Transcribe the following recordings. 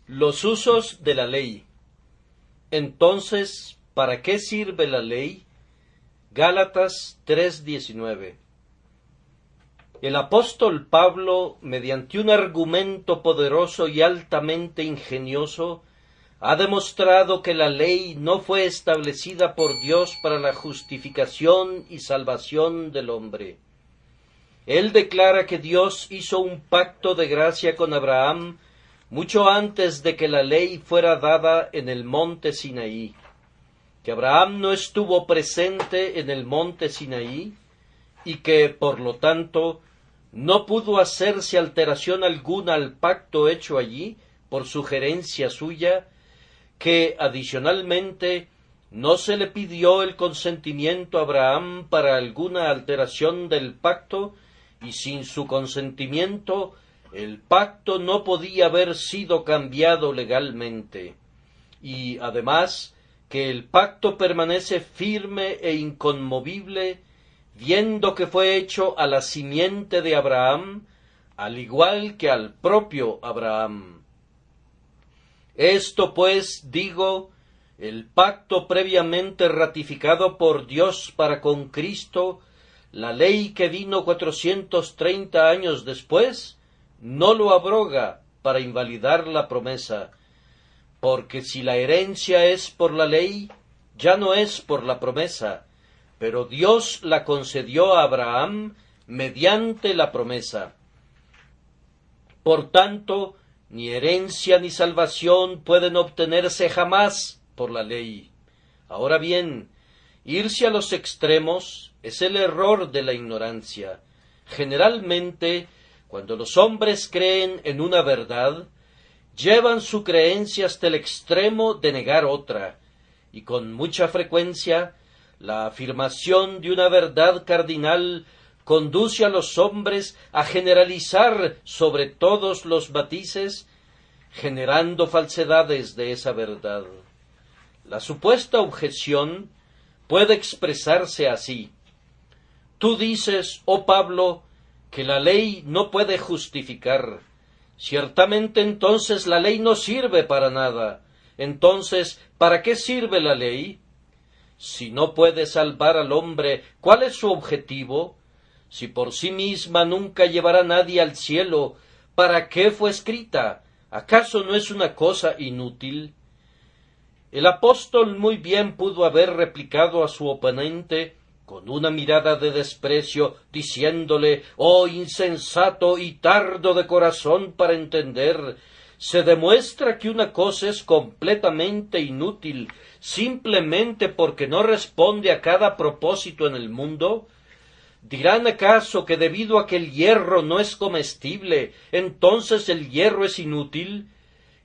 Los usos de la ley. Entonces, ¿para qué sirve la ley? Gálatas 3:19. El apóstol Pablo, mediante un argumento poderoso y altamente ingenioso, ha demostrado que la ley no fue establecida por Dios para la justificación y salvación del hombre. Él declara que Dios hizo un pacto de gracia con Abraham mucho antes de que la ley fuera dada en el monte Sinaí, que Abraham no estuvo presente en el monte Sinaí y que, por lo tanto, no pudo hacerse alteración alguna al pacto hecho allí por sugerencia suya, que, adicionalmente, no se le pidió el consentimiento a Abraham para alguna alteración del pacto, y sin su consentimiento el pacto no podía haber sido cambiado legalmente, y además que el pacto permanece firme e inconmovible, viendo que fue hecho a la simiente de Abraham, al igual que al propio Abraham. Esto pues, digo, el pacto previamente ratificado por Dios para con Cristo, la ley que vino 430 años después, no lo abroga para invalidar la promesa, porque si la herencia es por la ley, ya no es por la promesa, pero Dios la concedió a Abraham mediante la promesa. Por tanto, ni herencia ni salvación pueden obtenerse jamás por la ley. Ahora bien, irse a los extremos es el error de la ignorancia. Generalmente, cuando los hombres creen en una verdad, llevan su creencia hasta el extremo de negar otra, y con mucha frecuencia la afirmación de una verdad cardinal conduce a los hombres a generalizar sobre todos los matices, generando falsedades de esa verdad. La supuesta objeción puede expresarse así: tú dices, oh Pablo, que la ley no puede justificar. Ciertamente entonces la ley no sirve para nada. Entonces, ¿para qué sirve la ley? Si no puede salvar al hombre, ¿cuál es su objetivo? Si por sí misma nunca llevará nadie al cielo, ¿para qué fue escrita? ¿Acaso no es una cosa inútil? El apóstol muy bien pudo haber replicado a su oponente con una mirada de desprecio, diciéndole: oh insensato y tardo de corazón para entender, se demuestra que una cosa es completamente inútil simplemente porque no responde a cada propósito en el mundo. ¿Dirán acaso que debido a que el hierro no es comestible, entonces el hierro es inútil?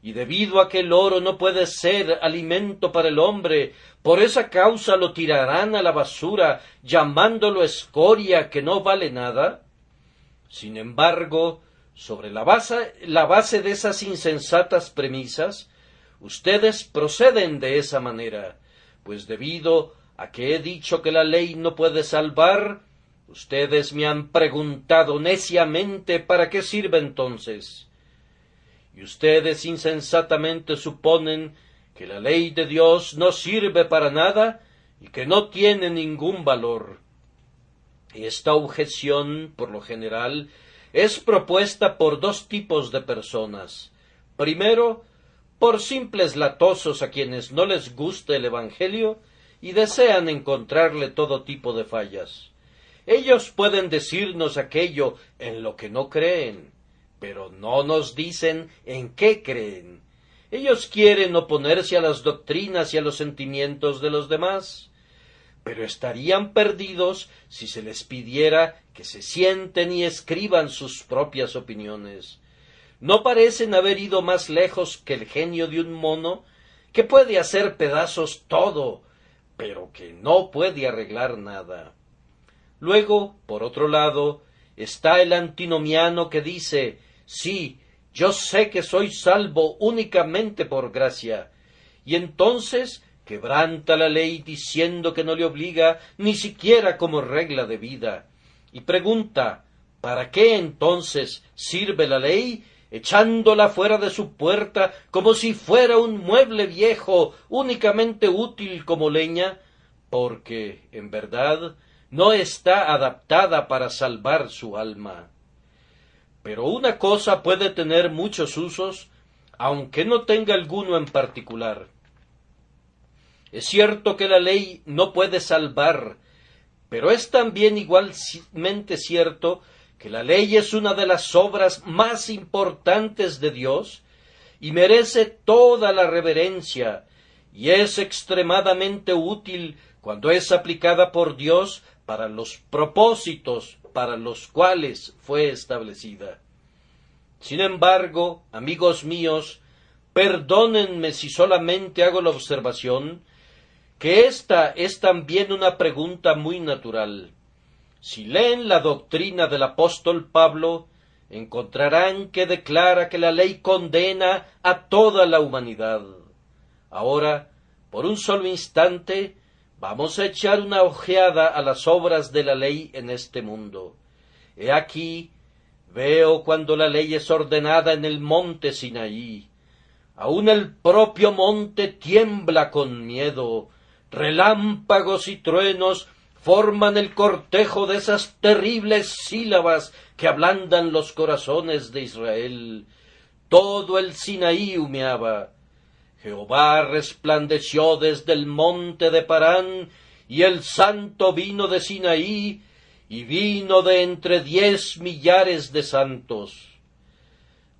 Y debido a que el oro no puede ser alimento para el hombre, por esa causa lo tirarán a la basura, llamándolo escoria que no vale nada. Sin embargo, sobre la base de esas insensatas premisas, ustedes proceden de esa manera, pues debido a que he dicho que la ley no puede salvar, ustedes me han preguntado neciamente ¿para qué sirve entonces? Y ustedes insensatamente suponen que la ley de Dios no sirve para nada y que no tiene ningún valor. Esta objeción, por lo general, es propuesta por dos tipos de personas. Primero, por simples latosos a quienes no les gusta el Evangelio y desean encontrarle todo tipo de fallas. Ellos pueden decirnos aquello en lo que no creen, pero no nos dicen en qué creen. Ellos quieren oponerse a las doctrinas y a los sentimientos de los demás, pero estarían perdidos si se les pidiera que se sienten y escriban sus propias opiniones. No parecen haber ido más lejos que el genio de un mono, que puede hacer pedazos todo, pero que no puede arreglar nada. Luego, por otro lado, está el antinomiano que dice: sí, yo sé que soy salvo únicamente por gracia, y entonces quebranta la ley diciendo que no le obliga ni siquiera como regla de vida, y pregunta: ¿para qué entonces sirve la ley? echándola fuera de su puerta como si fuera un mueble viejo, únicamente útil como leña, porque, en verdad, no está adaptada para salvar su alma. Pero una cosa puede tener muchos usos, aunque no tenga alguno en particular. Es cierto que la ley no puede salvar, pero es también igualmente cierto que la ley es una de las obras más importantes de Dios y merece toda la reverencia, y es extremadamente útil cuando es aplicada por Dios para los propósitos para los cuales fue establecida. Sin embargo, amigos míos, perdónenme si solamente hago la observación que esta es también una pregunta muy natural. Si leen la doctrina del apóstol Pablo, encontrarán que declara que la ley condena a toda la humanidad. Ahora, por un solo instante, vamos a echar una ojeada a las obras de la ley en este mundo. He aquí, veo cuando la ley es ordenada en el monte Sinaí. Aun el propio monte tiembla con miedo. Relámpagos y truenos forman el cortejo de esas terribles sílabas que ablandan los corazones de Israel. Todo el Sinaí humeaba. Jehová resplandeció desde el monte de Parán, y el santo vino de Sinaí, y vino de entre 10 millares de santos.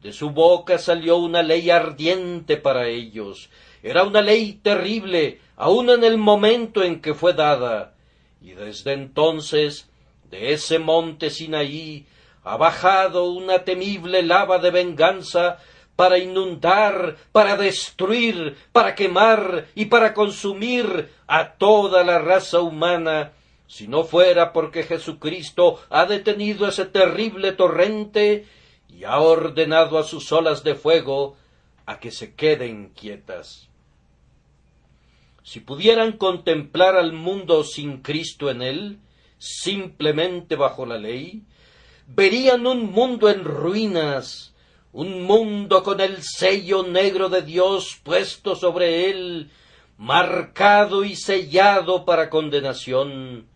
De su boca salió una ley ardiente para ellos. Era una ley terrible, aun en el momento en que fue dada. Y desde entonces, de ese monte Sinaí, ha bajado una temible lava de venganza para inundar, para destruir, para quemar y para consumir a toda la raza humana. Si no fuera porque Jesucristo ha detenido ese terrible torrente y ha ordenado a sus olas de fuego a que se queden quietas. Si pudieran contemplar al mundo sin Cristo en él, simplemente bajo la ley, verían un mundo en ruinas, un mundo con el sello negro de Dios puesto sobre él, marcado y sellado para condenación.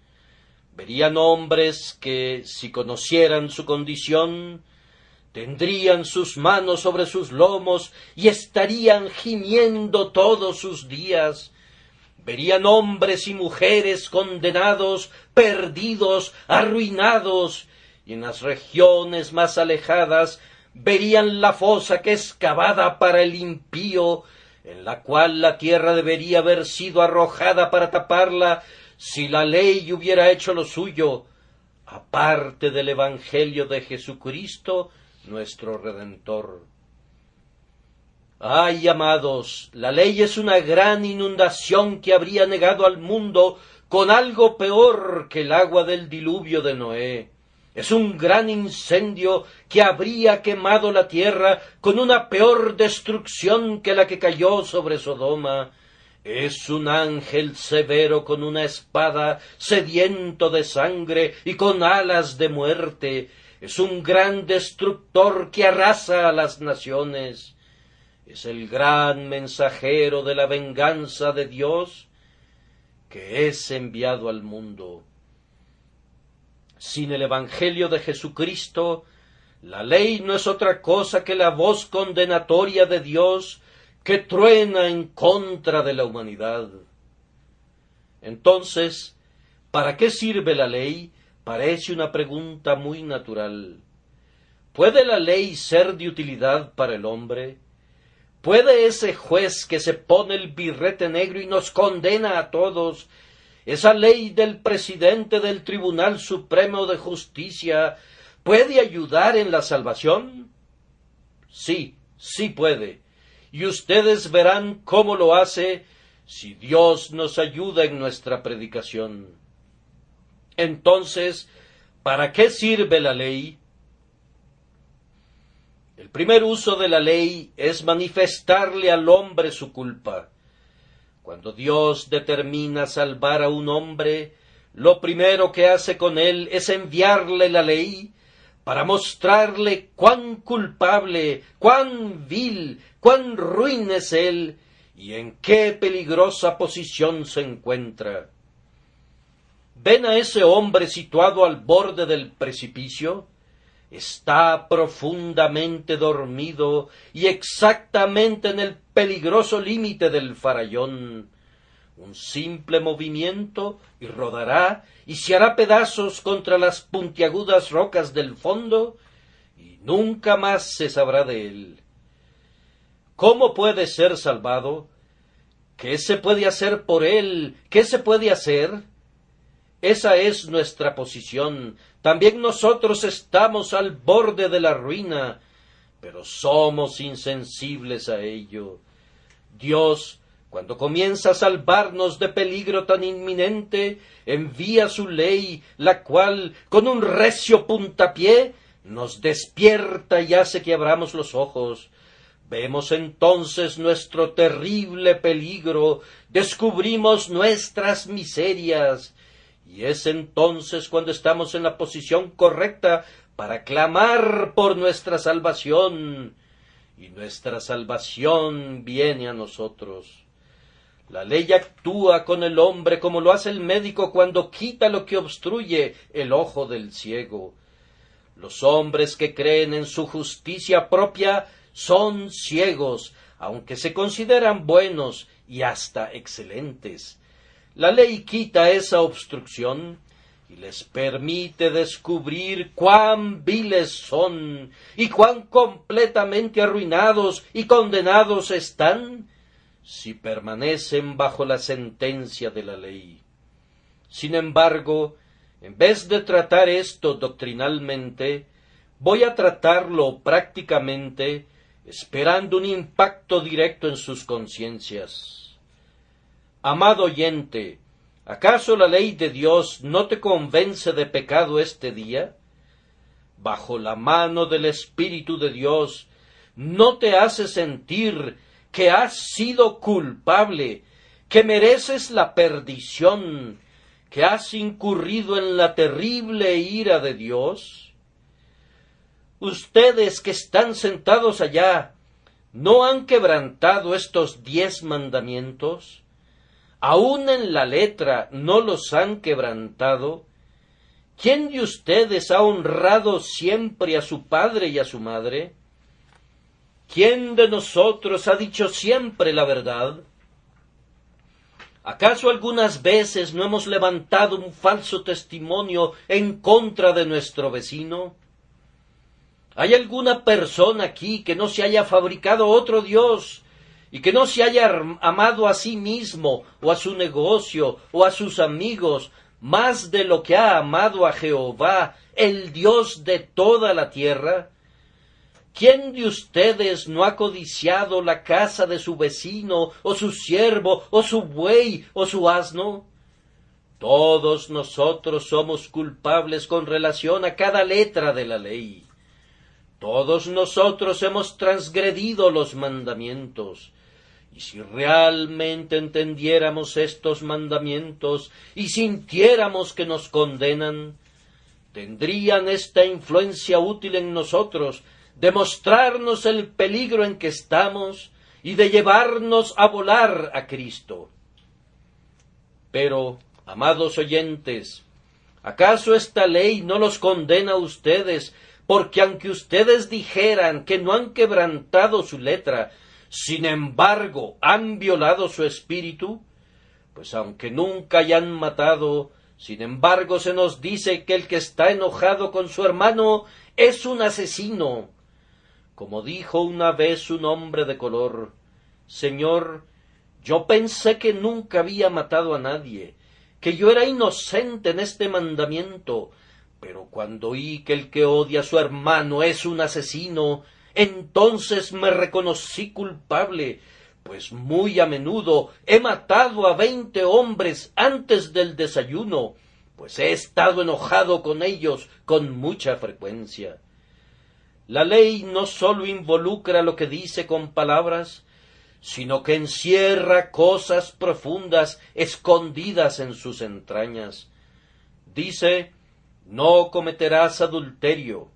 Verían hombres que, si conocieran su condición, tendrían sus manos sobre sus lomos y estarían gimiendo todos sus días. Verían hombres y mujeres condenados, perdidos, arruinados, y en las regiones más alejadas verían la fosa que es cavada para el impío, en la cual la tierra debería haber sido arrojada para taparla si la ley hubiera hecho lo suyo, aparte del Evangelio de Jesucristo, nuestro Redentor. Ay, amados, la ley es una gran inundación que habría negado al mundo con algo peor que el agua del diluvio de Noé. Es un gran incendio que habría quemado la tierra con una peor destrucción que la que cayó sobre Sodoma. Es un ángel severo con una espada, sediento de sangre y con alas de muerte. Es un gran destructor que arrasa a las naciones. Es el gran mensajero de la venganza de Dios que es enviado al mundo. Sin el Evangelio de Jesucristo, la ley no es otra cosa que la voz condenatoria de Dios que truena en contra de la humanidad. Entonces, ¿para qué sirve la ley? Parece una pregunta muy natural. ¿Puede la ley ser de utilidad para el hombre? ¿Puede ese juez que se pone el birrete negro y nos condena a todos, esa ley del presidente del Tribunal Supremo de Justicia, puede ayudar en la salvación? Sí, sí puede. Y ustedes verán cómo lo hace si Dios nos ayuda en nuestra predicación. Entonces, ¿para qué sirve la ley? El primer uso de la ley es manifestarle al hombre su culpa. Cuando Dios determina salvar a un hombre, lo primero que hace con él es enviarle la ley para mostrarle cuán culpable, cuán vil, cuán ruin es él, y en qué peligrosa posición se encuentra. ¿Ven a ese hombre situado al borde del precipicio? Está profundamente dormido y exactamente en el peligroso límite del farallón. Un simple movimiento y rodará y se hará pedazos contra las puntiagudas rocas del fondo y nunca más se sabrá de él. ¿Cómo puede ser salvado? ¿Qué se puede hacer por él? ¿Qué se puede hacer? Esa es nuestra posición. También nosotros estamos al borde de la ruina, pero somos insensibles a ello. Dios, cuando comienza a salvarnos de peligro tan inminente, envía su ley, la cual, con un recio puntapié, nos despierta y hace que abramos los ojos. Vemos entonces nuestro terrible peligro, descubrimos nuestras miserias, y es entonces cuando estamos en la posición correcta para clamar por nuestra salvación, y nuestra salvación viene a nosotros. La ley actúa con el hombre como lo hace el médico cuando quita lo que obstruye el ojo del ciego. Los hombres que creen en su justicia propia son ciegos, aunque se consideran buenos y hasta excelentes. La ley quita esa obstrucción y les permite descubrir cuán viles son y cuán completamente arruinados y condenados están si permanecen bajo la sentencia de la ley. Sin embargo, en vez de tratar esto doctrinalmente, voy a tratarlo prácticamente, esperando un impacto directo en sus conciencias. Amado oyente, ¿acaso la ley de Dios no te convence de pecado este día? Bajo la mano del Espíritu de Dios, ¿no te hace sentir que has sido culpable, que mereces la perdición, que has incurrido en la terrible ira de Dios? Ustedes que están sentados allá, ¿no han quebrantado estos 10 mandamientos? ¿Aún en la letra no los han quebrantado? ¿Quién de ustedes ha honrado siempre a su padre y a su madre? ¿Quién de nosotros ha dicho siempre la verdad? ¿Acaso algunas veces no hemos levantado un falso testimonio en contra de nuestro vecino? ¿Hay alguna persona aquí que no se haya fabricado otro Dios y que no se haya amado a sí mismo o a su negocio o a sus amigos más de lo que ha amado a Jehová, el Dios de toda la tierra? ¿Quién de ustedes no ha codiciado la casa de su vecino, o su siervo, o su buey, o su asno? Todos nosotros somos culpables con relación a cada letra de la ley. Todos nosotros hemos transgredido los mandamientos. Y si realmente entendiéramos estos mandamientos y sintiéramos que nos condenan, tendrían esta influencia útil en nosotros, de mostrarnos el peligro en que estamos y de llevarnos a volar a Cristo. Pero, amados oyentes, ¿acaso esta ley no los condena a ustedes, porque aunque ustedes dijeran que no han quebrantado su letra, sin embargo han violado su espíritu? Pues aunque nunca hayan matado, sin embargo se nos dice que el que está enojado con su hermano es un asesino. Como dijo una vez un hombre de color: Señor, yo pensé que nunca había matado a nadie, que yo era inocente en este mandamiento, pero cuando oí que el que odia a su hermano es un asesino, entonces me reconocí culpable, pues muy a menudo he matado a 20 hombres antes del desayuno, pues he estado enojado con ellos con mucha frecuencia. La ley no sólo involucra lo que dice con palabras, sino que encierra cosas profundas escondidas en sus entrañas. Dice: no cometerás adulterio,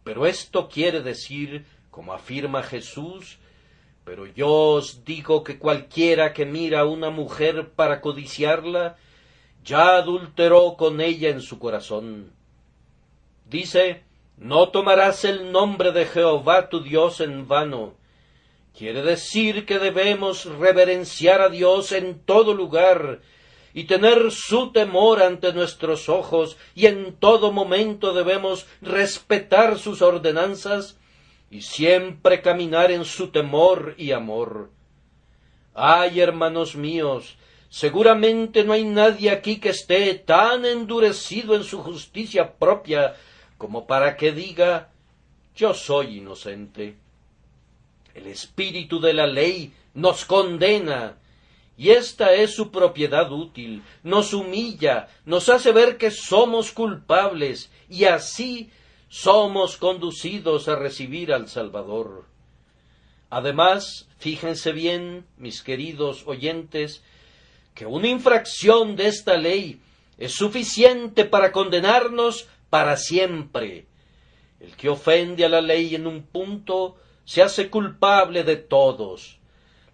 Pero esto quiere decir, como afirma Jesús, pero yo os digo que cualquiera que mira a una mujer para codiciarla, ya adulteró con ella en su corazón. Dice, no tomarás el nombre de Jehová tu Dios en vano. Quiere decir que debemos reverenciar a Dios en todo lugar y tener su temor ante nuestros ojos, y en todo momento debemos respetar sus ordenanzas y siempre caminar en su temor y amor. Ay, hermanos míos, seguramente no hay nadie aquí que esté tan endurecido en su justicia propia como para que diga, yo soy inocente. El espíritu de la ley nos condena, y esta es su propiedad útil, nos humilla, nos hace ver que somos culpables, y así somos conducidos a recibir al Salvador. Además, fíjense bien, mis queridos oyentes, que una infracción de esta ley es suficiente para condenarnos para siempre. El que ofende a la ley en un punto se hace culpable de todos.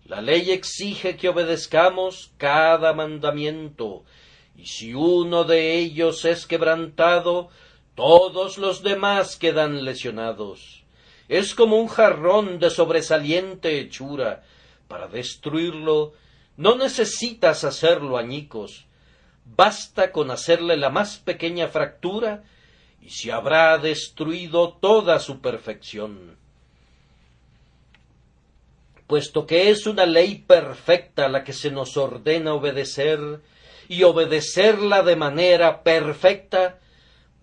La ley exige que obedezcamos cada mandamiento, y si uno de ellos es quebrantado, todos los demás quedan lesionados. Es como un jarrón de sobresaliente hechura. Para destruirlo no necesitas hacerlo añicos. Basta con hacerle la más pequeña fractura, y se habrá destruido toda su perfección. Puesto que es una ley perfecta la que se nos ordena obedecer, y obedecerla de manera perfecta,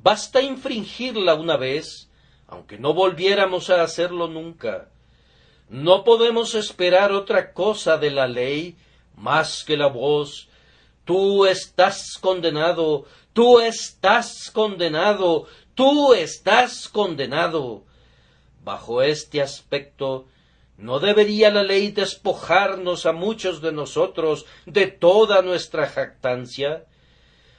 basta infringirla una vez, aunque no volviéramos a hacerlo nunca. No podemos esperar otra cosa de la ley más que la voz, tú estás condenado, tú estás condenado, tú estás condenado. Bajo este aspecto, ¿no debería la ley despojarnos a muchos de nosotros de toda nuestra jactancia?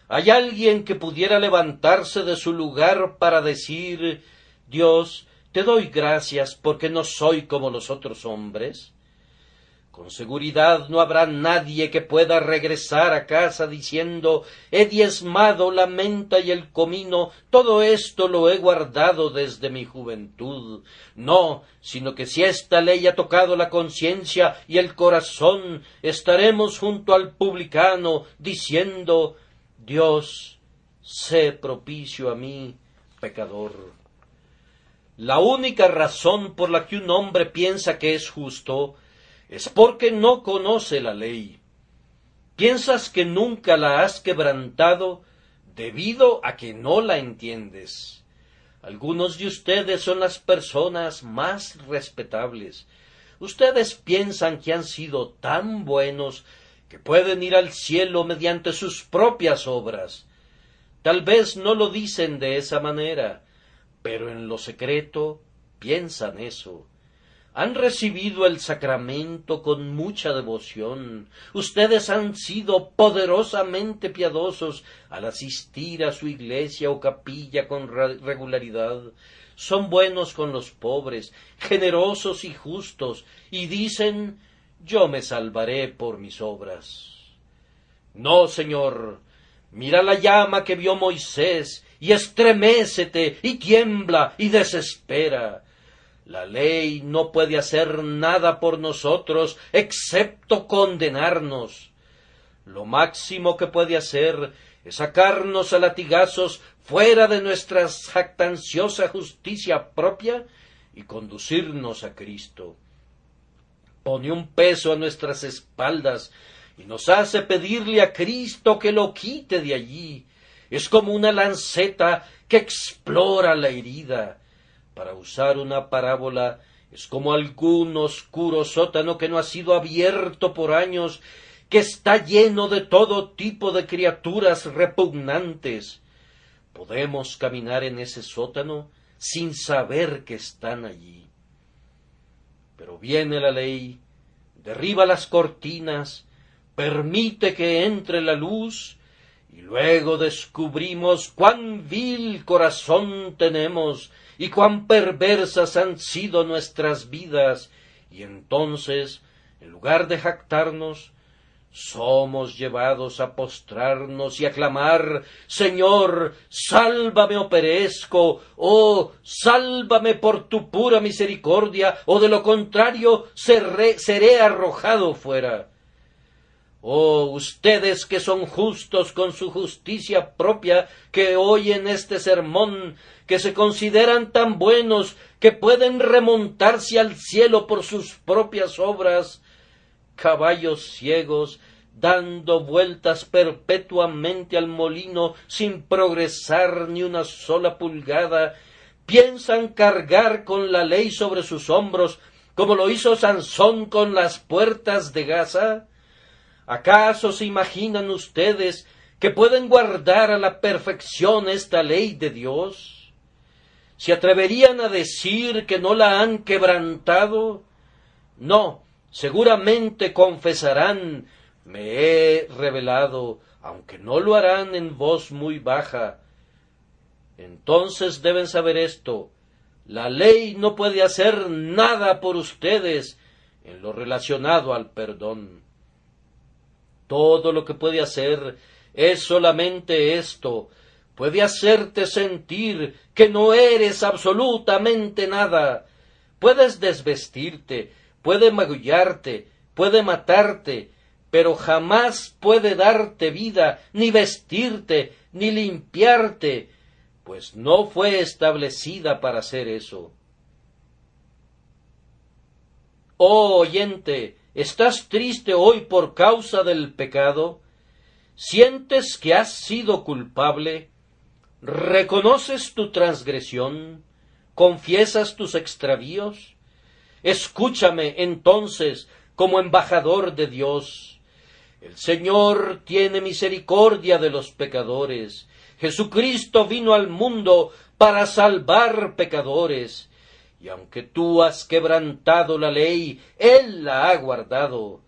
¿Hay alguien que pudiera levantarse de su lugar para decir, Dios, te doy gracias porque no soy como los otros hombres? Con seguridad no habrá nadie que pueda regresar a casa diciendo, he diezmado la menta y el comino, todo esto lo he guardado desde mi juventud. No, sino que si esta ley ha tocado la conciencia y el corazón, estaremos junto al publicano diciendo, Dios, sé propicio a mí, pecador. La única razón por la que un hombre piensa que es justo es porque no conoce la ley. Piensas que nunca la has quebrantado debido a que no la entiendes. Algunos de ustedes son las personas más respetables. Ustedes piensan que han sido tan buenos que pueden ir al cielo mediante sus propias obras. Tal vez no lo dicen de esa manera, pero en lo secreto piensan eso. Han recibido el sacramento con mucha devoción. Ustedes han sido poderosamente piadosos al asistir a su iglesia o capilla con regularidad. Son buenos con los pobres, generosos y justos, y dicen, yo me salvaré por mis obras. No, Señor, mira la llama que vio Moisés, y estremécete, y tiembla, y desespera. La ley no puede hacer nada por nosotros excepto condenarnos. Lo máximo que puede hacer es sacarnos a latigazos fuera de nuestra jactanciosa justicia propia y conducirnos a Cristo. Pone un peso a nuestras espaldas y nos hace pedirle a Cristo que lo quite de allí. Es como una lanceta que explora la herida. Para usar una parábola, es como algún oscuro sótano que no ha sido abierto por años, que está lleno de todo tipo de criaturas repugnantes. Podemos caminar en ese sótano sin saber que están allí. Pero viene la ley, derriba las cortinas, permite que entre la luz, y luego descubrimos cuán vil corazón tenemos y cuán perversas han sido nuestras vidas, y entonces, en lugar de jactarnos, somos llevados a postrarnos y a clamar: Señor, sálvame o perezco, oh, sálvame por tu pura misericordia, o de lo contrario seré arrojado fuera. Oh, ustedes que son justos con su justicia propia, que oyen este sermón, que se consideran tan buenos que pueden remontarse al cielo por sus propias obras, caballos ciegos, dando vueltas perpetuamente al molino sin progresar ni una sola pulgada, piensan cargar con la ley sobre sus hombros, como lo hizo Sansón con las puertas de Gaza. ¿Acaso se imaginan ustedes que pueden guardar a la perfección esta ley de Dios? ¿Se atreverían a decir que no la han quebrantado? No, seguramente confesarán: me he rebelado, aunque no lo harán en voz muy baja. Entonces deben saber esto: la ley no puede hacer nada por ustedes en lo relacionado al perdón. Todo lo que puede hacer es solamente esto: puede hacerte sentir que no eres absolutamente nada. Puedes desvestirte, puede magullarte, puede matarte, pero jamás puede darte vida, ni vestirte, ni limpiarte, pues no fue establecida para hacer eso. Oh oyente, ¿estás triste hoy por causa del pecado? ¿Sientes que has sido culpable? ¿Reconoces tu transgresión? ¿Confiesas tus extravíos? Escúchame, entonces, como embajador de Dios. El Señor tiene misericordia de los pecadores. Jesucristo vino al mundo para salvar pecadores. Y aunque tú has quebrantado la ley, Él la ha guardado.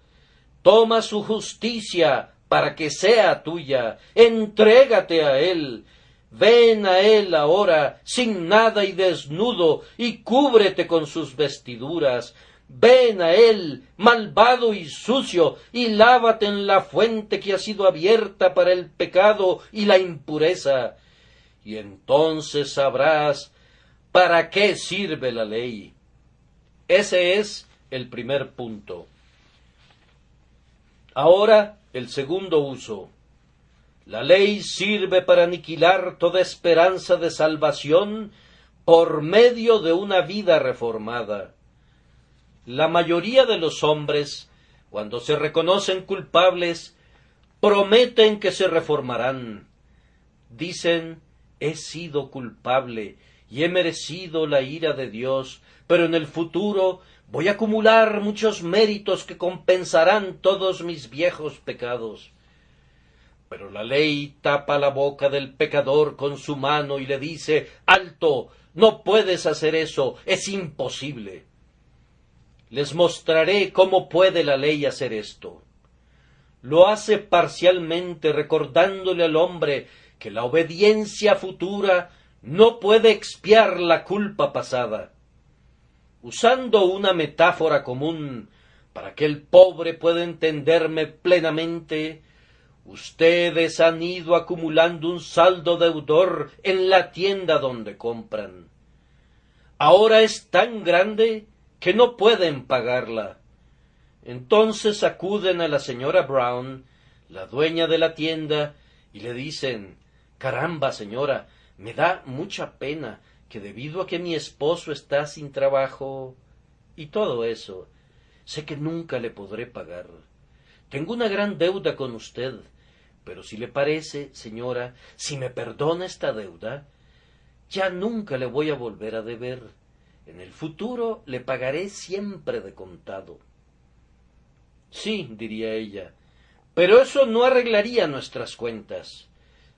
Toma su justicia para que sea tuya. Entrégate a Él. Ven a Él ahora, sin nada y desnudo, y cúbrete con sus vestiduras. Ven a Él, malvado y sucio, y lávate en la fuente que ha sido abierta para el pecado y la impureza. Y entonces sabrás ¿para qué sirve la ley? Ese es el primer punto. Ahora, el segundo uso. La ley sirve para aniquilar toda esperanza de salvación por medio de una vida reformada. La mayoría de los hombres, cuando se reconocen culpables, prometen que se reformarán. Dicen: he sido culpable y he merecido la ira de Dios, pero en el futuro voy a acumular muchos méritos que compensarán todos mis viejos pecados. Pero la ley tapa la boca del pecador con su mano y le dice: ¡alto! No puedes hacer eso, es imposible. Les mostraré cómo puede la ley hacer esto. Lo hace parcialmente, recordándole al hombre que la obediencia futura no puede expiar la culpa pasada. Usando una metáfora común para que el pobre pueda entenderme plenamente, ustedes han ido acumulando un saldo deudor en la tienda donde compran. Ahora es tan grande que no pueden pagarla. Entonces acuden a la señora Brown, la dueña de la tienda, y le dicen: caramba, señora, me da mucha pena que debido a que mi esposo está sin trabajo y todo eso, sé que nunca le podré pagar. Tengo una gran deuda con usted, pero si le parece, señora, si me perdona esta deuda, ya nunca le voy a volver a deber. En el futuro le pagaré siempre de contado. Sí, diría ella, pero eso no arreglaría nuestras cuentas.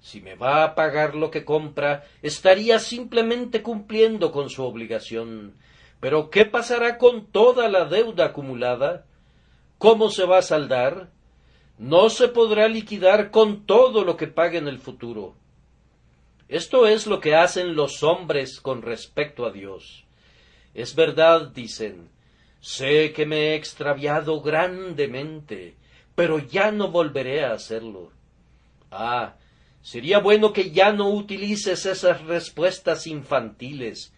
Si me va a pagar lo que compra, estaría simplemente cumpliendo con su obligación. Pero ¿qué pasará con toda la deuda acumulada? ¿Cómo se va a saldar? No se podrá liquidar con todo lo que pague en el futuro. Esto es lo que hacen los hombres con respecto a Dios. Es verdad, dicen, sé que me he extraviado grandemente, pero ya no volveré a hacerlo. Ah, sería bueno que ya no utilices esas respuestas infantiles.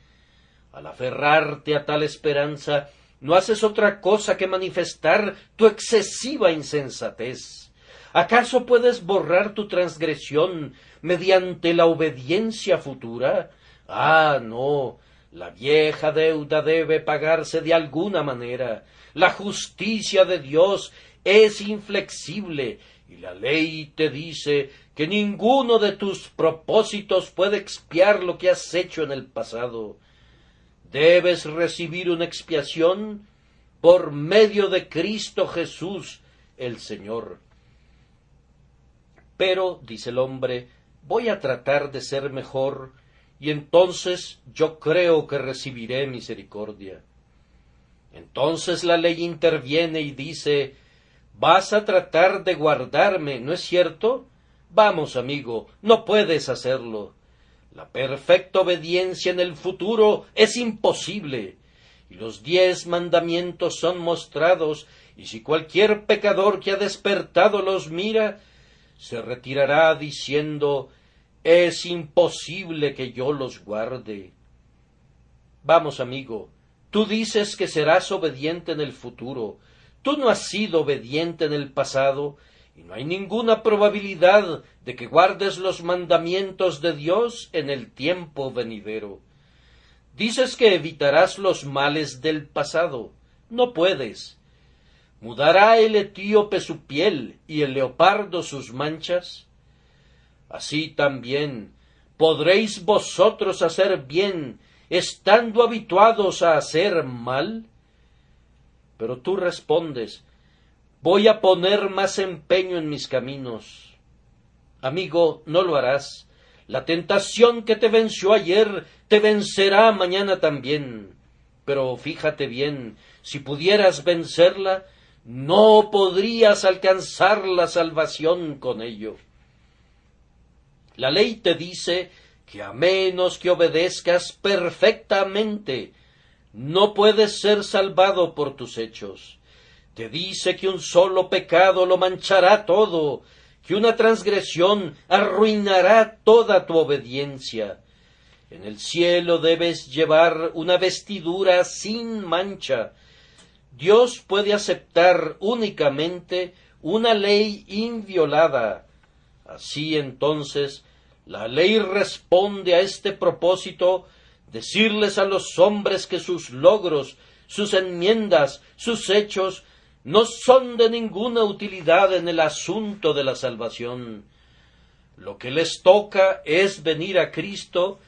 Al aferrarte a tal esperanza, no haces otra cosa que manifestar tu excesiva insensatez. ¿Acaso puedes borrar tu transgresión mediante la obediencia futura? Ah, no, la vieja deuda debe pagarse de alguna manera. La justicia de Dios es inflexible, y la ley te dice que ninguno de tus propósitos puede expiar lo que has hecho en el pasado. Debes recibir una expiación por medio de Cristo Jesús, el Señor. Pero, dice el hombre, voy a tratar de ser mejor, y entonces yo creo que recibiré misericordia. Entonces la ley interviene y dice, vas a tratar de guardarme, ¿no es cierto? Vamos, amigo, no puedes hacerlo. La perfecta obediencia en el futuro es imposible, y los 10 mandamientos son mostrados, y si cualquier pecador que ha despertado los mira, se retirará diciendo, es imposible que yo los guarde. Vamos, amigo, tú dices que serás obediente en el futuro. Tú no has sido obediente en el pasado, y no hay ninguna probabilidad de que guardes los mandamientos de Dios en el tiempo venidero. Dices que evitarás los males del pasado. No puedes. ¿Mudará el etíope su piel y el leopardo sus manchas? Así también podréis vosotros hacer bien, estando habituados a hacer mal. Pero tú respondes, voy a poner más empeño en mis caminos. Amigo, no lo harás. La tentación que te venció ayer te vencerá mañana también. Pero fíjate bien, si pudieras vencerla, no podrías alcanzar la salvación con ello. La ley te dice que a menos que obedezcas perfectamente, no puedes ser salvado por tus hechos. Te dice que un solo pecado lo manchará todo, que una transgresión arruinará toda tu obediencia. En el cielo debes llevar una vestidura sin mancha. Dios puede aceptar únicamente una ley inviolada. Así entonces, la ley responde a este propósito, decirles a los hombres que sus logros, sus enmiendas, sus hechos, no son de ninguna utilidad en el asunto de la salvación. Lo que les toca es venir a Cristo,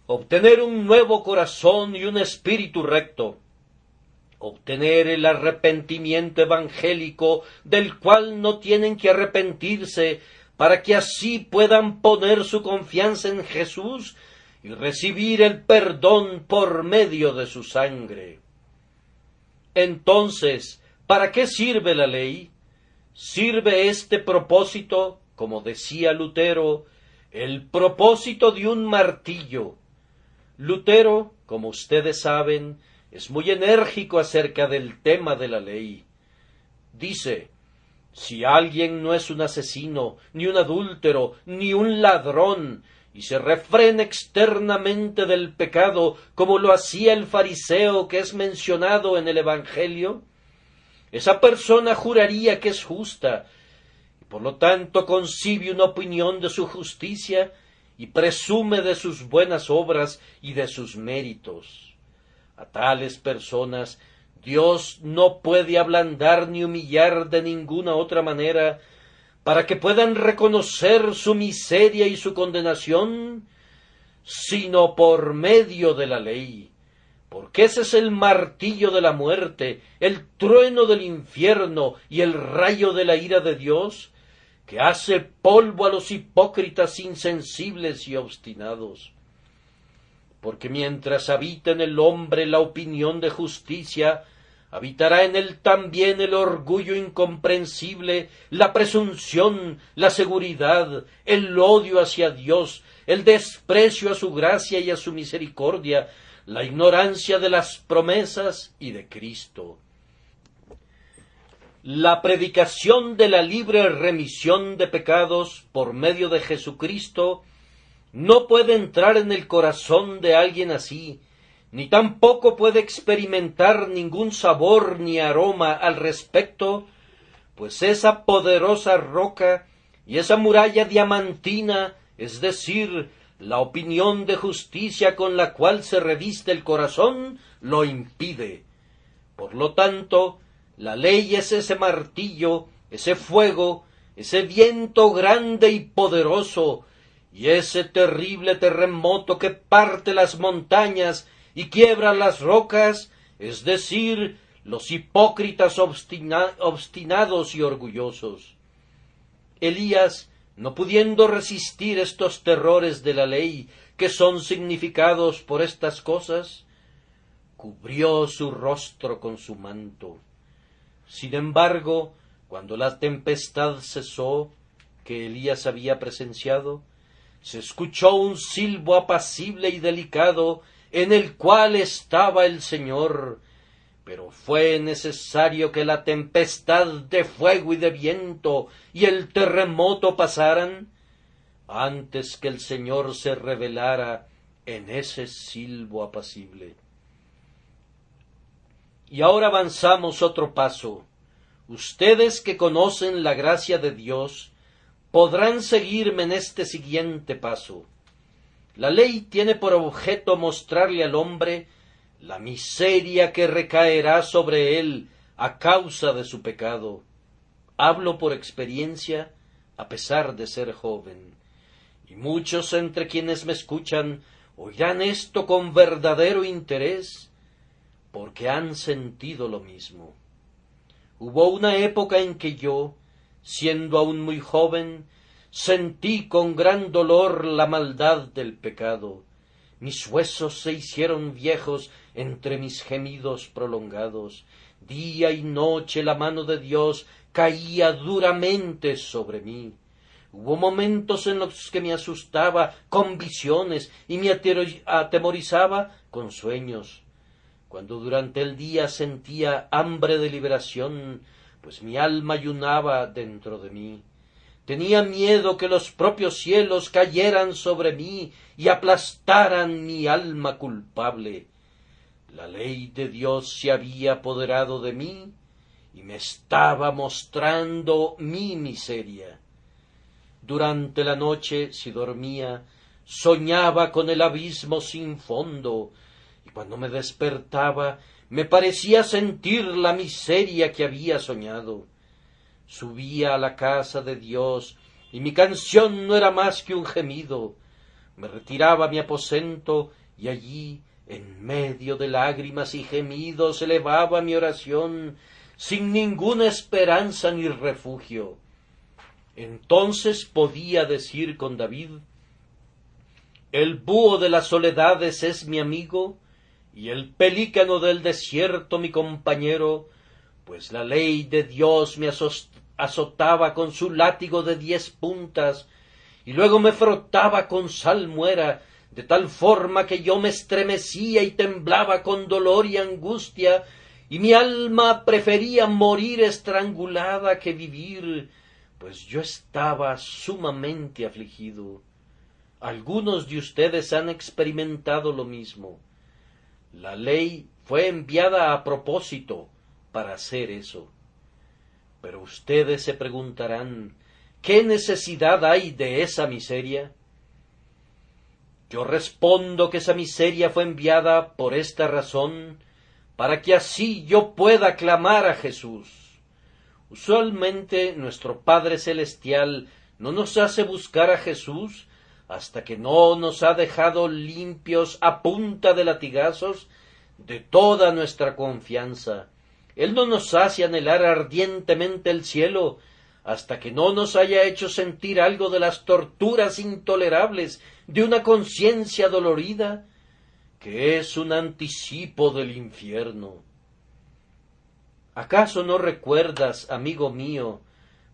obtener un nuevo corazón y un espíritu recto, obtener el arrepentimiento evangélico del cual no tienen que arrepentirse, para que así puedan poner su confianza en Jesús y recibir el perdón por medio de su sangre. Entonces, ¿para qué sirve la ley? Sirve este propósito, como decía Lutero, el propósito de un martillo. Lutero, como ustedes saben, es muy enérgico acerca del tema de la ley. Dice, si alguien no es un asesino, ni un adúltero, ni un ladrón, y se refrena externamente del pecado, como lo hacía el fariseo que es mencionado en el Evangelio, esa persona juraría que es justa, y por lo tanto concibe una opinión de su justicia, y presume de sus buenas obras y de sus méritos. A tales personas Dios no puede ablandar ni humillar de ninguna otra manera para que puedan reconocer su miseria y su condenación, sino por medio de la ley, porque ese es el martillo de la muerte, el trueno del infierno y el rayo de la ira de Dios, que hace polvo a los hipócritas insensibles y obstinados. Porque mientras habita en el hombre la opinión de justicia, habitará en él también el orgullo incomprensible, la presunción, la seguridad, el odio hacia Dios, el desprecio a su gracia y a su misericordia, la ignorancia de las promesas y de Cristo. La predicación de la libre remisión de pecados por medio de Jesucristo no puede entrar en el corazón de alguien así, ni tampoco puede experimentar ningún sabor ni aroma al respecto, pues esa poderosa roca y esa muralla diamantina, es decir, la opinión de justicia con la cual se reviste el corazón, lo impide. Por lo tanto, la ley es ese martillo, ese fuego, ese viento grande y poderoso, y ese terrible terremoto que parte las montañas y quiebra las rocas, es decir, los hipócritas obstinados y orgullosos. Elías, no pudiendo resistir estos terrores de la ley que son significados por estas cosas, cubrió su rostro con su manto. Sin embargo, cuando la tempestad cesó, que Elías había presenciado, se escuchó un silbo apacible y delicado en el cual estaba el Señor, pero fue necesario que la tempestad de fuego y de viento y el terremoto pasaran antes que el Señor se revelara en ese silbo apacible. Y ahora avanzamos otro paso. Ustedes que conocen la gracia de Dios podrán seguirme en este siguiente paso. La ley tiene por objeto mostrarle al hombre la miseria que recaerá sobre él a causa de su pecado. Hablo por experiencia, a pesar de ser joven, y muchos entre quienes me escuchan oirán esto con verdadero interés, porque han sentido lo mismo. Hubo una época en que yo, siendo aún muy joven, sentí con gran dolor la maldad del pecado. Mis huesos se hicieron viejos entre mis gemidos prolongados. Día y noche la mano de Dios caía duramente sobre mí. Hubo momentos en los que me asustaba con visiones y me atemorizaba con sueños. Cuando durante el día sentía hambre de liberación, pues mi alma ayunaba dentro de mí. Tenía miedo que los propios cielos cayeran sobre mí y aplastaran mi alma culpable. La ley de Dios se había apoderado de mí y me estaba mostrando mi miseria. Durante la noche, si dormía, soñaba con el abismo sin fondo, y cuando me despertaba me parecía sentir la miseria que había soñado. Subía a la casa de Dios, y mi canción no era más que un gemido. Me retiraba a mi aposento, y allí, en medio de lágrimas y gemidos, elevaba mi oración, sin ninguna esperanza ni refugio. Entonces podía decir con David: el búho de las soledades es mi amigo, y el pelícano del desierto mi compañero, pues la ley de Dios me azotaba con su látigo de 10 puntas, y luego me frotaba con salmuera, de tal forma que yo me estremecía y temblaba con dolor y angustia, y mi alma prefería morir estrangulada que vivir, pues yo estaba sumamente afligido. Algunos de ustedes han experimentado lo mismo. La ley fue enviada a propósito para hacer eso. Pero ustedes se preguntarán, ¿qué necesidad hay de esa miseria? Yo respondo que esa miseria fue enviada por esta razón, para que así yo pueda clamar a Jesús. Usualmente nuestro Padre Celestial no nos hace buscar a Jesús hasta que no nos ha dejado limpios a punta de latigazos de toda nuestra confianza. Él no nos hace anhelar ardientemente el cielo hasta que no nos haya hecho sentir algo de las torturas intolerables de una conciencia dolorida, que es un anticipo del infierno. ¿Acaso no recuerdas, amigo mío,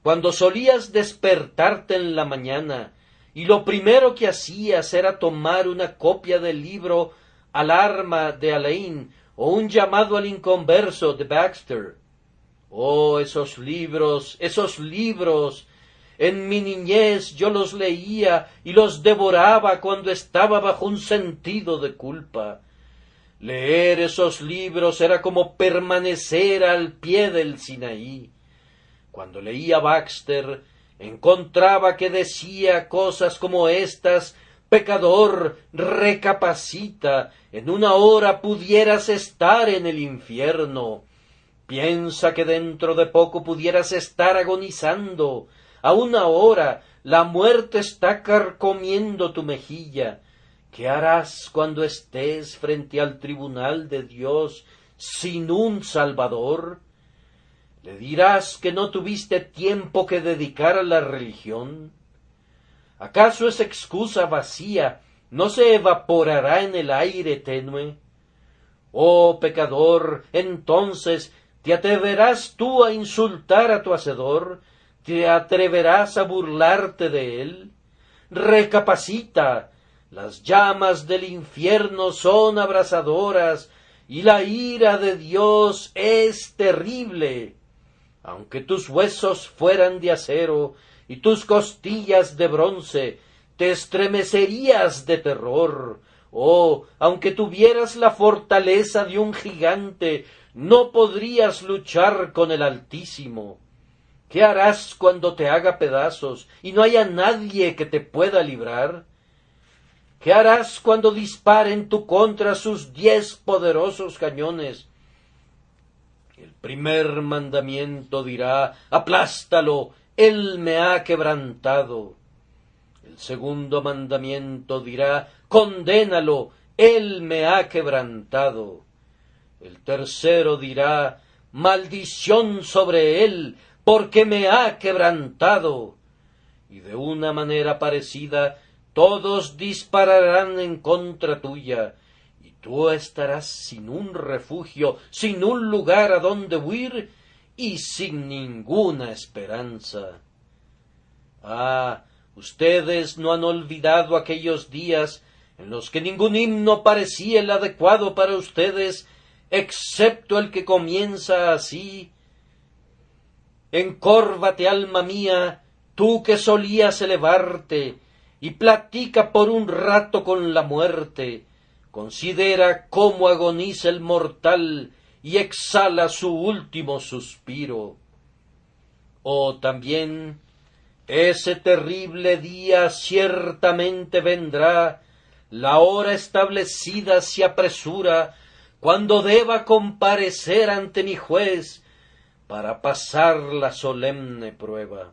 cuando solías despertarte en la mañana y lo primero que hacías era tomar una copia del libro Al arma de Alain o un llamado al inconverso de Baxter. Oh, esos libros, esos libros. En mi niñez yo los leía y los devoraba cuando estaba bajo un sentido de culpa. Leer esos libros era como permanecer al pie del Sinaí. Cuando leía Baxter, encontraba que decía cosas como estas: pecador, recapacita, en una hora pudieras estar en el infierno. Piensa que dentro de poco pudieras estar agonizando. A una hora la muerte está carcomiendo tu mejilla. ¿Qué harás cuando estés frente al tribunal de Dios sin un Salvador? ¿Le dirás que no tuviste tiempo que dedicar a la religión? ¿Acaso esa excusa vacía no se evaporará en el aire tenue? Oh pecador, entonces, ¿te atreverás tú a insultar a tu Hacedor? ¿Te atreverás a burlarte de él? Recapacita. Las llamas del infierno son abrasadoras y la ira de Dios es terrible. Aunque tus huesos fueran de acero y tus costillas de bronce, te estremecerías de terror. Oh, aunque tuvieras la fortaleza de un gigante, no podrías luchar con el Altísimo. ¿Qué harás cuando te haga pedazos y no haya nadie que te pueda librar? ¿Qué harás cuando dispare en tu contra sus 10 poderosos cañones? El primer mandamiento dirá: aplástalo, él me ha quebrantado. El segundo mandamiento dirá: condénalo, él me ha quebrantado. El tercero dirá: maldición sobre él, porque me ha quebrantado. Y de una manera parecida, todos dispararán en contra tuya, y tú estarás sin un refugio, sin un lugar a donde huir, y sin ninguna esperanza. Ah, ustedes no han olvidado aquellos días en los que ningún himno parecía el adecuado para ustedes, excepto el que comienza así: encórvate, alma mía, tú que solías elevarte, y platica por un rato con la muerte. Considera cómo agoniza el mortal y exhala su último suspiro. Oh, también ese terrible día ciertamente vendrá, la hora establecida se apresura, cuando deba comparecer ante mi juez para pasar la solemne prueba.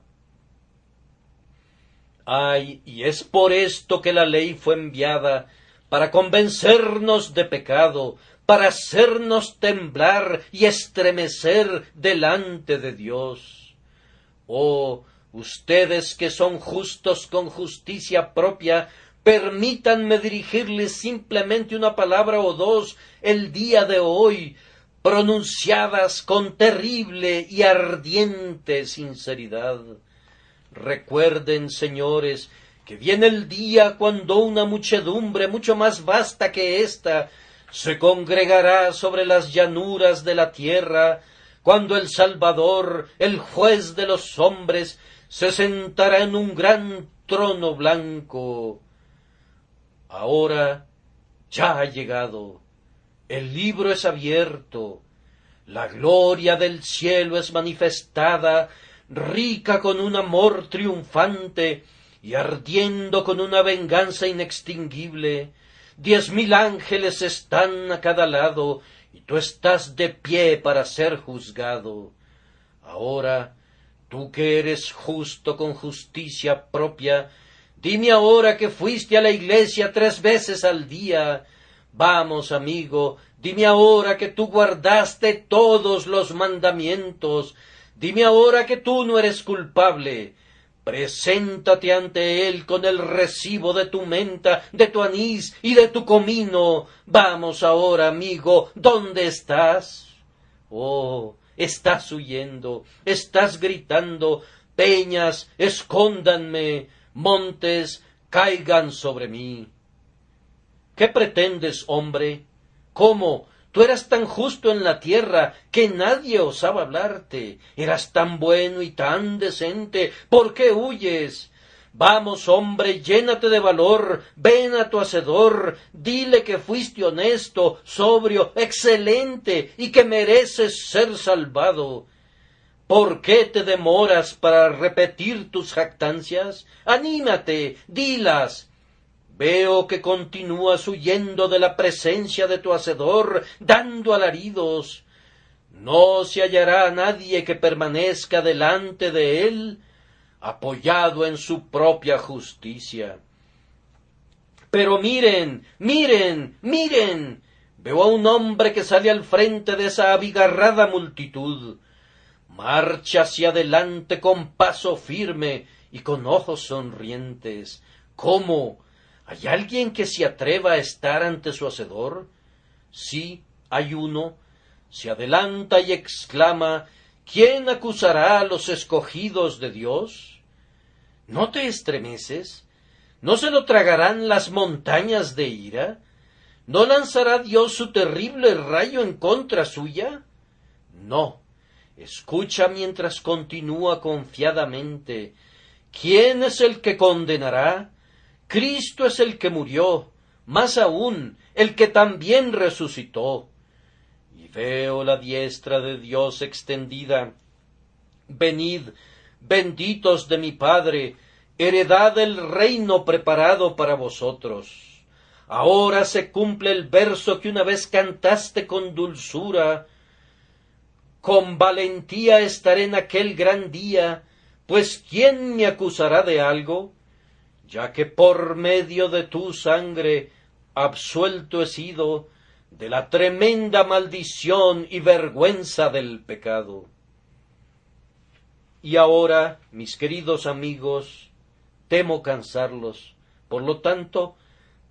Ay, y es por esto que la ley fue enviada, para convencernos de pecado, para hacernos temblar y estremecer delante de Dios. Oh, ustedes que son justos con justicia propia, permítanme dirigirles simplemente una palabra o dos el día de hoy, pronunciadas con terrible y ardiente sinceridad. Recuerden, señores, que viene el día cuando una muchedumbre mucho más vasta que ésta se congregará sobre las llanuras de la tierra, cuando el Salvador, el juez de los hombres, se sentará en un gran trono blanco. Ahora ya ha llegado, el libro es abierto, la gloria del cielo es manifestada, rica con un amor triunfante y ardiendo con una venganza inextinguible. 10.000 ángeles están a cada lado, y tú estás de pie para ser juzgado. Ahora, tú que eres justo con justicia propia, dime ahora que fuiste a la iglesia 3 veces al día. Vamos, amigo, dime ahora que tú guardaste todos los mandamientos. Dime ahora que tú no eres culpable. Preséntate ante él con el recibo de tu menta, de tu anís y de tu comino. Vamos ahora, amigo, ¿dónde estás? Oh, estás huyendo, estás gritando: peñas, escóndanme, montes, caigan sobre mí. ¿Qué pretendes, hombre? ¿Cómo? Tú eras tan justo en la tierra que nadie osaba hablarte. Eras tan bueno y tan decente. ¿Por qué huyes? Vamos, hombre, llénate de valor, ven a tu hacedor, dile que fuiste honesto, sobrio, excelente y que mereces ser salvado. ¿Por qué te demoras para repetir tus jactancias? Anímate, dilas. Veo que continúas huyendo de la presencia de tu hacedor, dando alaridos. No se hallará a nadie que permanezca delante de él, apoyado en su propia justicia. Pero miren, miren, miren. Veo a un hombre que sale al frente de esa abigarrada multitud. Marcha hacia adelante con paso firme y con ojos sonrientes. ¿Cómo? ¿Hay alguien que se atreva a estar ante su hacedor? Sí, hay uno. Se adelanta y exclama: ¿quién acusará a los escogidos de Dios? ¿No te estremeces? ¿No se lo tragarán las montañas de ira? ¿No lanzará Dios su terrible rayo en contra suya? No. Escucha mientras continúa confiadamente. ¿Quién es el que condenará? Cristo es el que murió, más aún, el que también resucitó. Y veo la diestra de Dios extendida. Venid, benditos de mi Padre, heredad el reino preparado para vosotros. Ahora se cumple el verso que una vez cantaste con dulzura. Con valentía estaré en aquel gran día, pues ¿quién me acusará de algo? Ya que por medio de tu sangre absuelto he sido de la tremenda maldición y vergüenza del pecado. Y ahora, mis queridos amigos, temo cansarlos, por lo tanto,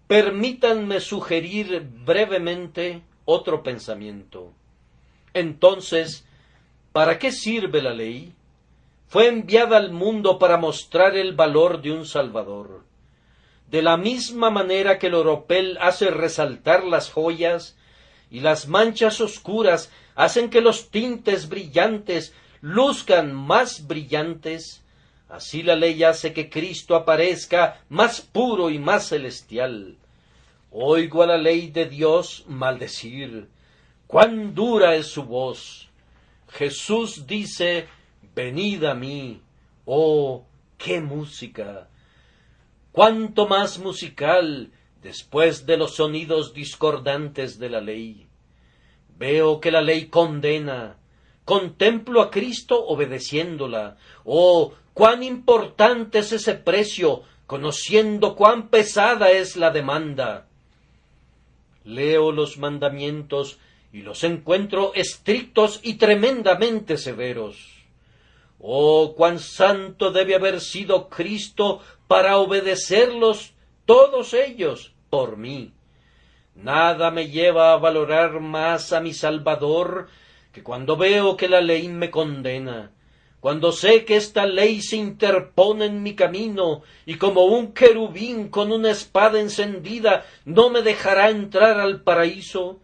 permítanme sugerir brevemente otro pensamiento. Entonces, ¿para qué sirve la ley? Fue enviada al mundo para mostrar el valor de un Salvador. De la misma manera que el oropel hace resaltar las joyas y las manchas oscuras hacen que los tintes brillantes luzcan más brillantes, así la ley hace que Cristo aparezca más puro y más celestial. Oigo a la ley de Dios maldecir. ¡Cuán dura es su voz! Jesús dice: venid a mí. ¡Oh, qué música! ¡Cuánto más musical después de los sonidos discordantes de la ley! Veo que la ley condena. Contemplo a Cristo obedeciéndola. ¡Oh, cuán importante es ese precio, conociendo cuán pesada es la demanda! Leo los mandamientos y los encuentro estrictos y tremendamente severos. Oh, cuán santo debe haber sido Cristo para obedecerlos todos ellos por mí. Nada me lleva a valorar más a mi Salvador que cuando veo que la ley me condena, cuando sé que esta ley se interpone en mi camino y como un querubín con una espada encendida no me dejará entrar al paraíso.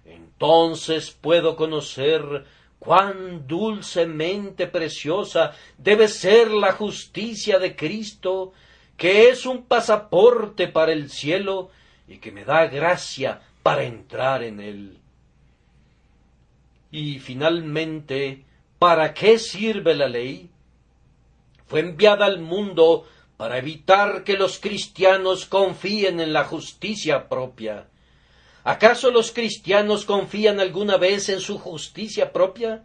Entonces puedo conocer cuán dulcemente preciosa debe ser la justicia de Cristo, que es un pasaporte para el cielo y que me da gracia para entrar en él. Y finalmente, ¿para qué sirve la ley? Fue enviada al mundo para evitar que los cristianos confíen en la justicia propia. ¿Acaso los cristianos confían alguna vez en su justicia propia?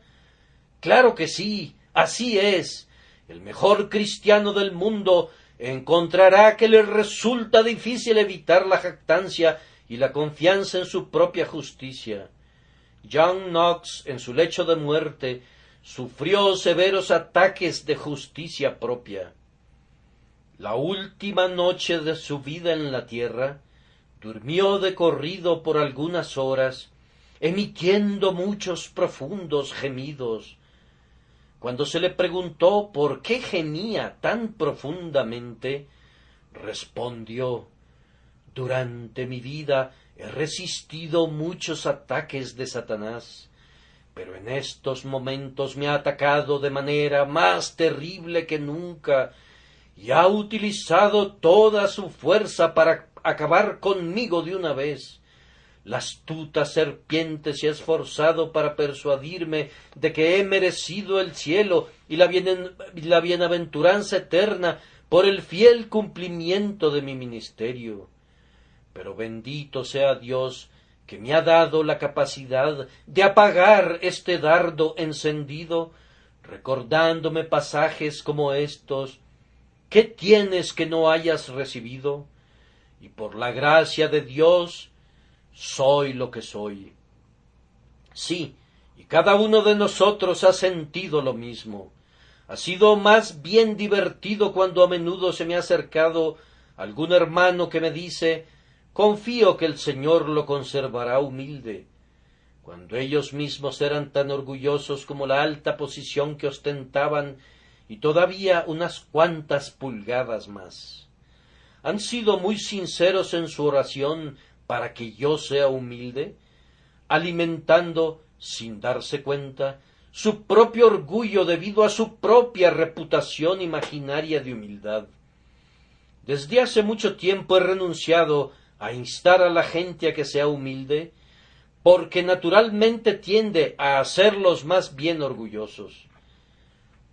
Claro que sí, así es. El mejor cristiano del mundo encontrará que le resulta difícil evitar la jactancia y la confianza en su propia justicia. John Knox, en su lecho de muerte, sufrió severos ataques de justicia propia. La última noche de su vida en la tierra, durmió de corrido por algunas horas, emitiendo muchos profundos gemidos. Cuando se le preguntó por qué gemía tan profundamente, Respondió: durante mi vida he resistido muchos ataques de Satanás, pero en estos momentos me ha atacado de manera más terrible que nunca, y ha utilizado toda su fuerza para acabar conmigo de una vez. La astuta serpiente se ha esforzado para persuadirme de que he merecido el cielo y la bienaventuranza eterna por el fiel cumplimiento de mi ministerio. Pero bendito sea Dios, que me ha dado la capacidad de apagar este dardo encendido, recordándome pasajes como estos: ¿qué tienes que no hayas recibido? Y por la gracia de Dios soy lo que soy. Sí, y cada uno de nosotros ha sentido lo mismo. Ha sido más bien divertido cuando a menudo se me ha acercado algún hermano que me dice: confío que el Señor lo conservará humilde, cuando ellos mismos eran tan orgullosos como la alta posición que ostentaban y todavía unas cuantas pulgadas más. Han sido muy sinceros en su oración para que yo sea humilde, alimentando, sin darse cuenta, su propio orgullo debido a su propia reputación imaginaria de humildad. Desde hace mucho tiempo he renunciado a instar a la gente a que sea humilde, porque naturalmente tiende a hacerlos más bien orgullosos.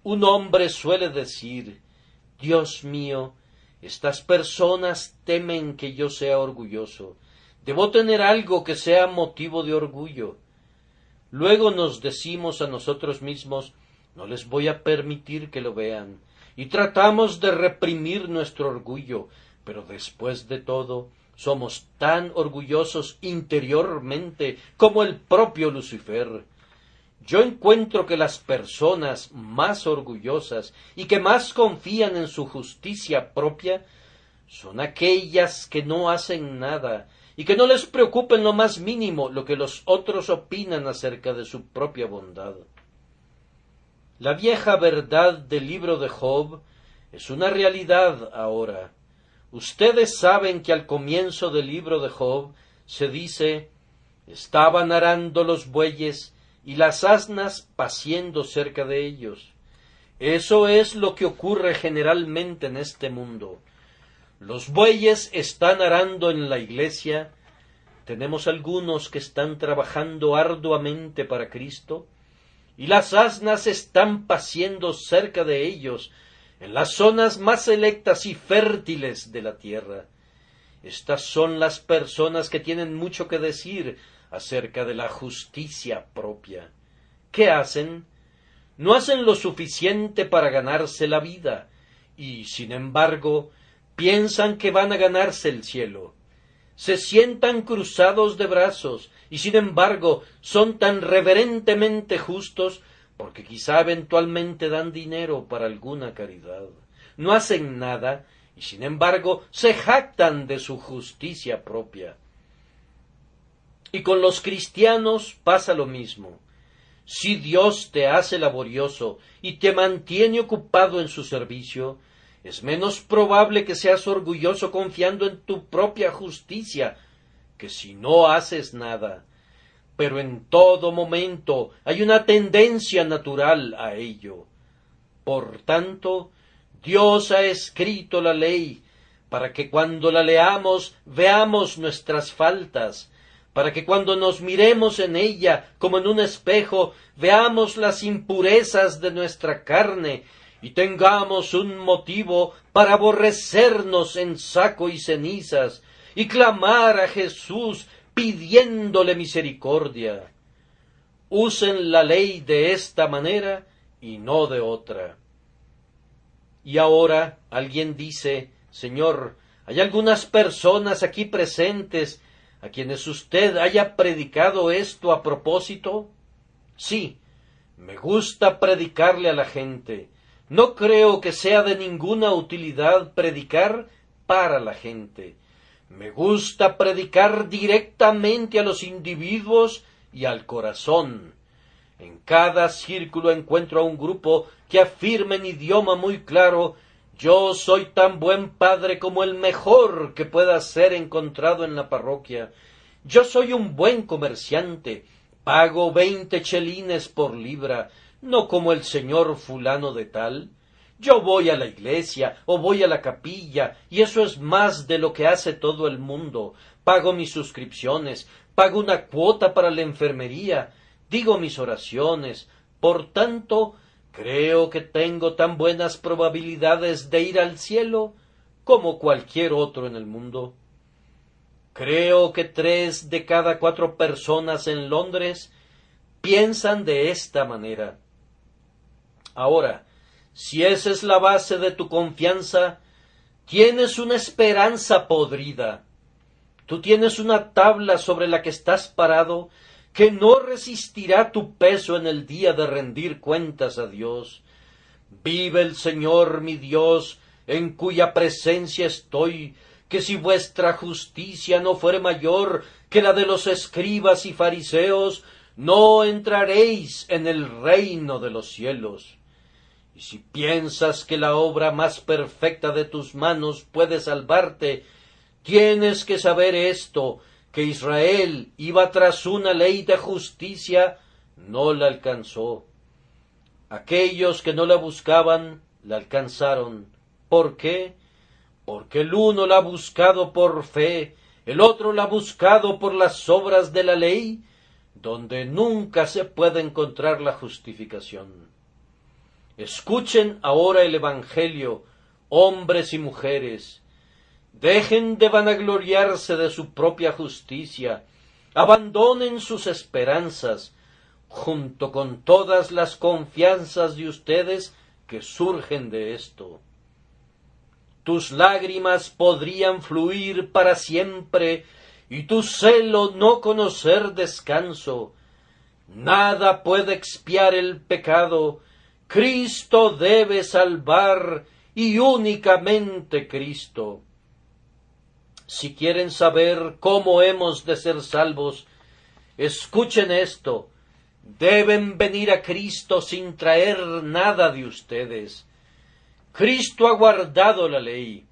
Un hombre suele decir: Dios mío, estas personas temen que yo sea orgulloso. Debo tener algo que sea motivo de orgullo. Luego nos decimos a nosotros mismos: no les voy a permitir que lo vean, y tratamos de reprimir nuestro orgullo, pero después de todo somos tan orgullosos interiormente como el propio Lucifer. Yo encuentro que las personas más orgullosas y que más confían en su justicia propia son aquellas que no hacen nada y que no les preocupa en lo más mínimo lo que los otros opinan acerca de su propia bondad. La vieja verdad del libro de Job es una realidad ahora. Ustedes saben que al comienzo del libro de Job se dice: estaban arando los bueyes y las asnas paciendo cerca de ellos. Eso es lo que ocurre generalmente en este mundo. Los bueyes están arando en la iglesia, tenemos algunos que están trabajando arduamente para Cristo, y las asnas están paciendo cerca de ellos, en las zonas más selectas y fértiles de la tierra. Estas son las personas que tienen mucho que decir acerca de la justicia propia. ¿Qué hacen? No hacen lo suficiente para ganarse la vida, y, sin embargo, piensan que van a ganarse el cielo. Se sientan cruzados de brazos, y sin embargo son tan reverentemente justos porque quizá eventualmente dan dinero para alguna caridad. No hacen nada, y sin embargo se jactan de su justicia propia. Y con los cristianos pasa lo mismo. Si Dios te hace laborioso y te mantiene ocupado en su servicio, es menos probable que seas orgulloso confiando en tu propia justicia que si no haces nada. Pero en todo momento hay una tendencia natural a ello. Por tanto, Dios ha escrito la ley para que cuando la leamos veamos nuestras faltas, para que cuando nos miremos en ella como en un espejo veamos las impurezas de nuestra carne y tengamos un motivo para aborrecernos en saco y cenizas y clamar a Jesús pidiéndole misericordia. Usen la ley de esta manera y no de otra. Y ahora alguien dice: Señor, ¿hay algunas personas aquí presentes a quienes usted haya predicado esto a propósito? Sí, me gusta predicarle a la gente. No creo que sea de ninguna utilidad predicar para la gente. Me gusta predicar directamente a los individuos y al corazón. En cada círculo encuentro a un grupo que afirma en idioma muy claro: Yo soy tan buen padre como el mejor que pueda ser encontrado en la parroquia. Yo soy un buen comerciante. Pago 20 chelines por libra, no como el señor fulano de tal. Yo voy a la iglesia o voy a la capilla, y eso es más de lo que hace todo el mundo. Pago mis suscripciones, pago una cuota para la enfermería, digo mis oraciones. Por tanto, creo que tengo tan buenas probabilidades de ir al cielo como cualquier otro en el mundo. Creo que 3 de cada 4 personas en Londres piensan de esta manera. Ahora, si esa es la base de tu confianza, tienes una esperanza podrida. Tú tienes una tabla sobre la que estás parado que no resistirá tu peso en el día de rendir cuentas a Dios. Vive el Señor mi Dios, en cuya presencia estoy, que si vuestra justicia no fuere mayor que la de los escribas y fariseos, no entraréis en el reino de los cielos. Y si piensas que la obra más perfecta de tus manos puede salvarte, tienes que saber esto, que Israel iba tras una ley de justicia, no la alcanzó. Aquellos que no la buscaban, la alcanzaron. ¿Por qué? Porque el uno la ha buscado por fe, el otro la ha buscado por las obras de la ley, donde nunca se puede encontrar la justificación. Escuchen ahora el Evangelio, hombres y mujeres. Dejen de vanagloriarse de su propia justicia, abandonen sus esperanzas, junto con todas las confianzas de ustedes que surgen de esto. Tus lágrimas podrían fluir para siempre, y tu celo no conocer descanso. Nada puede expiar el pecado, Cristo debe salvar, y únicamente Cristo. Si quieren saber cómo hemos de ser salvos, escuchen esto. Deben venir a Cristo sin traer nada de ustedes. Cristo ha guardado la ley.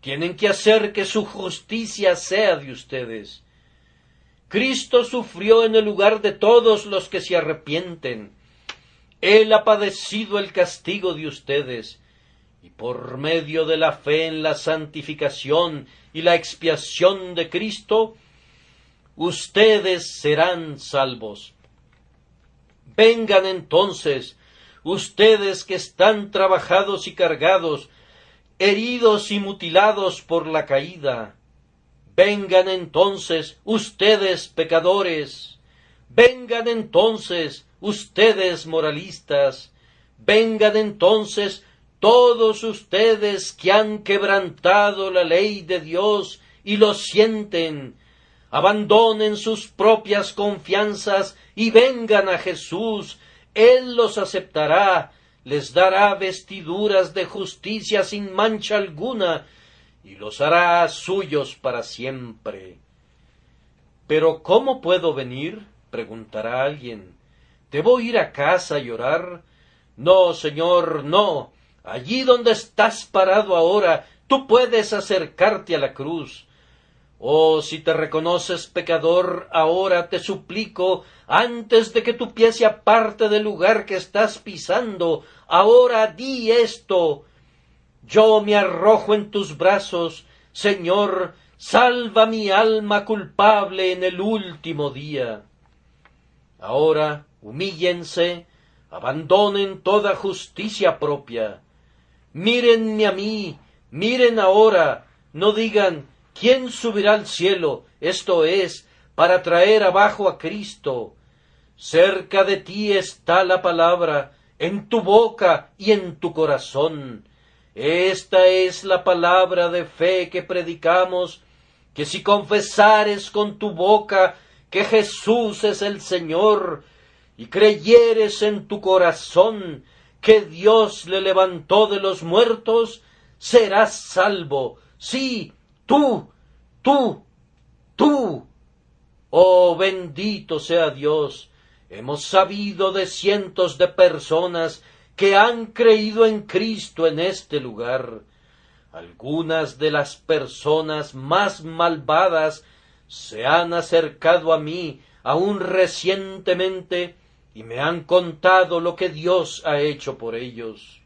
Tienen que hacer que su justicia sea de ustedes. Cristo sufrió en el lugar de todos los que se arrepienten. Él ha padecido el castigo de ustedes, y por medio de la fe en la santificación y la expiación de Cristo, ustedes serán salvos. Vengan entonces, ustedes que están trabajados y cargados, heridos y mutilados por la caída. Vengan entonces, ustedes pecadores. Vengan entonces, ustedes moralistas. Vengan entonces, todos ustedes que han quebrantado la ley de Dios y lo sienten. Abandonen sus propias confianzas y vengan a Jesús. Él los aceptará, les dará vestiduras de justicia sin mancha alguna, y los hará suyos para siempre. ¿Pero cómo puedo venir?, preguntará alguien. ¿Debo ir a casa a llorar? No, Señor, no. Allí donde estás parado ahora, tú puedes acercarte a la cruz. Oh, si te reconoces pecador, ahora te suplico, antes de que tu pie se aparte del lugar que estás pisando, ahora di esto: yo me arrojo en tus brazos, Señor, salva mi alma culpable en el último día. Ahora humíllense, abandonen toda justicia propia. Mírenme a mí, miren ahora, no digan: ¿quién subirá al cielo? Esto es, para traer abajo a Cristo. Cerca de ti está la palabra, en tu boca y en tu corazón. Esta es la palabra de fe que predicamos, que si confesares con tu boca que Jesús es el Señor, y creyeres en tu corazón que Dios le levantó de los muertos, serás salvo. Sí, tú. Oh, bendito sea Dios. Hemos sabido de cientos de personas que han creído en Cristo en este lugar. Algunas de las personas más malvadas se han acercado a mí aún recientemente y me han contado lo que Dios ha hecho por ellos.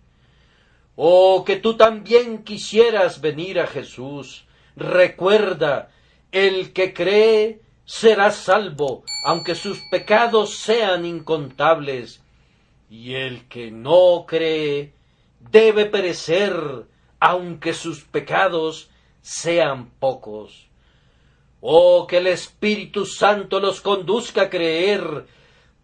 Oh, que tú también quisieras venir a Jesús. Recuerda, el que cree será salvo, aunque sus pecados sean incontables, y el que no cree debe perecer, aunque sus pecados sean pocos. Oh, que el Espíritu Santo los conduzca a creer,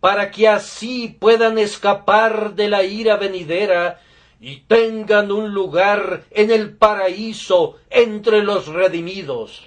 para que así puedan escapar de la ira venidera y tengan un lugar en el paraíso entre los redimidos.